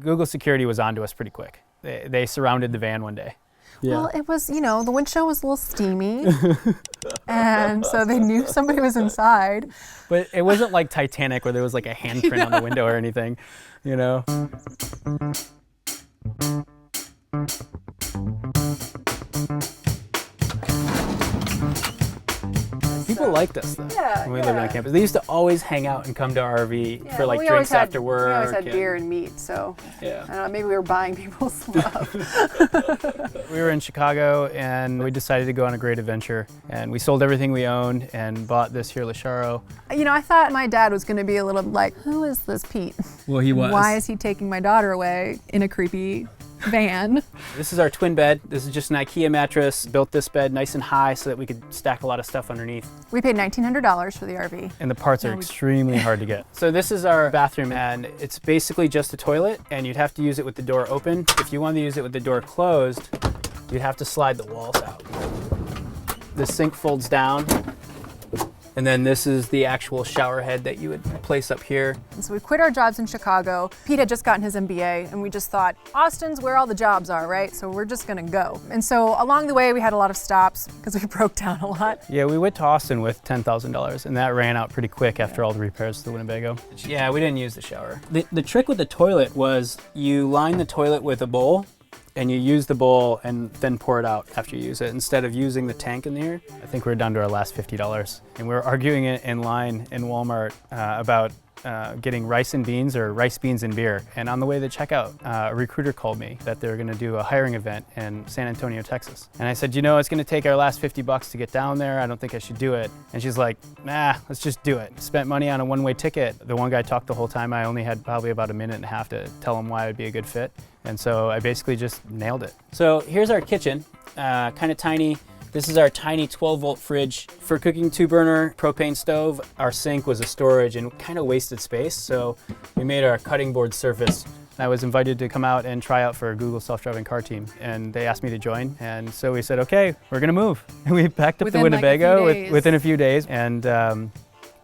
Google security was onto us pretty quick. They surrounded the van one day. Yeah. Well, it was, the windshield was a little steamy, and so they knew somebody was inside. But it wasn't like Titanic where there was like a handprint on the window or anything, People liked us though when we lived on campus. They used to always hang out and come to our RV for like drinks after work. We always had beer and meat, so I don't know, maybe we were buying people's stuff. We were in Chicago and we decided to go on a great adventure, and we sold everything we owned and bought this here Lacharo. I thought my dad was going to be a little like, who is this Pete? Well, he was. Why is he taking my daughter away in a creepy van? This is our twin bed. This is just an IKEA mattress. Built this bed nice and high so that we could stack a lot of stuff underneath. We paid $1,900 for the RV. And the parts are extremely hard to get. So this is our bathroom, and it's basically just a toilet, and you'd have to use it with the door open. If you wanted to use it with the door closed, you'd have to slide the walls out. The sink folds down. And then this is the actual shower head that you would place up here. And so we quit our jobs in Chicago. Pete had just gotten his MBA, and we just thought, Austin's where all the jobs are, right? So we're just gonna go. And so along the way, we had a lot of stops because we broke down a lot. Yeah, we went to Austin with $10,000, and that ran out pretty quick after all the repairs to the Winnebago. Yeah, we didn't use the shower. The trick with the toilet was you line the toilet with a bowl, and you use the bowl and then pour it out after you use it instead of using the tank in here. I think we're down to our last $50. And we were arguing it in line in Walmart about getting rice and beans or rice, beans, and beer. And on the way to checkout, a recruiter called me that they were gonna do a hiring event in San Antonio, Texas. And I said, it's gonna take our last $50 to get down there. I don't think I should do it. And she's like, nah, let's just do it. Spent money on a one-way ticket. The one guy talked the whole time. I only had probably about a minute and a half to tell him why it would be a good fit. And so I basically just nailed it. So here's our kitchen, kind of tiny. This is our tiny 12-volt fridge. For cooking, 2-burner propane stove. Our sink was a storage and kind of wasted space, so we made our cutting board surface. I was invited to come out and try out for a Google self-driving car team, and they asked me to join. And so we said, okay, we're gonna move. And we packed up the Winnebago within a few days, and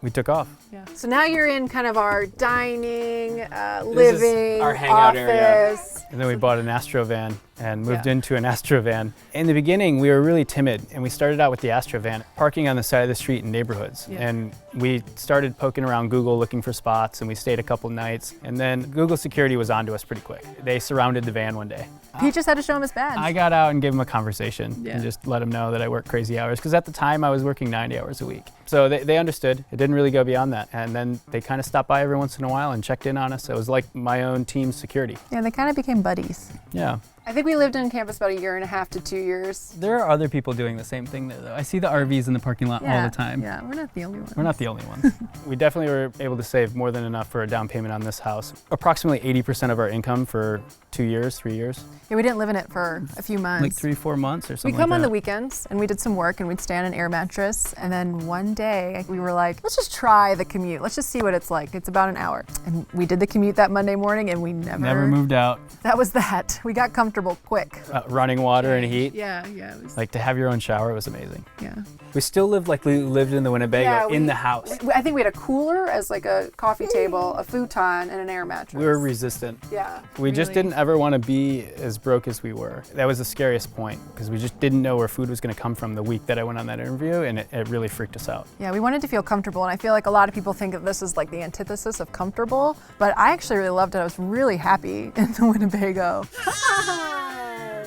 we took off. Yeah. So now you're in kind of our dining, living, our hangout office. Area. And then we bought an Astro van and moved into an Astro van. In the beginning, we were really timid, and we started out with the Astro van, parking on the side of the street in neighborhoods. Yeah. And we started poking around Google looking for spots, and we stayed a couple nights. And then Google security was onto us pretty quick. They surrounded the van one day. Pete just had to show him his badge. I got out and gave him a conversation and just let him know that I worked crazy hours, because at the time I was working 90 hours a week. So they understood. It didn't really go beyond that. And then they kind of stopped by every once in a while and checked in on us. It was like my own team's security. Yeah, they kind of became buddies. Yeah. I think we lived on campus about 1.5 to 2 years. There are other people doing the same thing there, though. I see the RVs in the parking lot all the time. Yeah, we're not the only ones. We're not the only ones. We definitely were able to save more than enough for a down payment on this house. Approximately 80% of our income for 2 years, 3 years. Yeah, we didn't live in it for a few months. Like 3-4 months or something. We'd come on the weekends and we did some work and we'd stay on an air mattress. And then one day we were like, let's just try the commute. Let's just see what it's like. It's about an hour. And we did the commute that Monday morning and we never moved out. That was that. We got comfortable quick. Running water and heat. Yeah. It was like to have your own shower was amazing. Yeah. We still lived like we lived in the Winnebago in the house. I think we had a cooler as like a coffee table, a futon, and an air mattress. We were resistant. Yeah. We just didn't ever want to be as broke as we were. That was the scariest point because we just didn't know where food was going to come from the week that I went on that interview, and it really freaked us out. Yeah, we wanted to feel comfortable, and I feel like a lot of people think that this is like the antithesis of comfortable, but I actually really loved it. I was really happy in the Winnebago.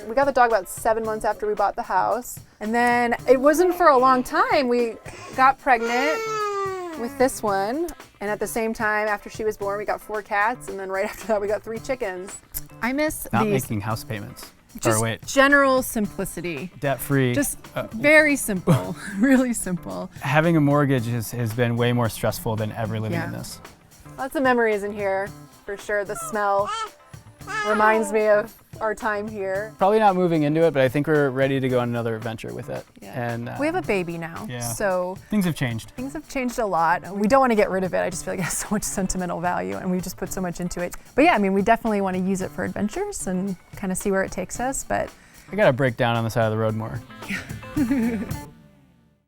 We got the dog about 7 months after we bought the house. And then it wasn't for a long time. We got pregnant with this one. And at the same time, after she was born, we got 4 cats. And then right after that, we got 3 chickens. I miss Not making house payments. Just general simplicity. Debt-free. Just very simple, really simple. Having a mortgage has been way more stressful than ever living in this. Lots of memories in here, for sure. The smell reminds me of our time here. Probably not moving into it, but I think we're ready to go on another adventure with it. Yeah. And we have a baby now, so things have changed. Things have changed a lot. We don't want to get rid of it. I just feel like it has so much sentimental value, and we just put so much into it. But yeah, I mean, we definitely want to use it for adventures and kind of see where it takes us. But I got to break down on the side of the road more.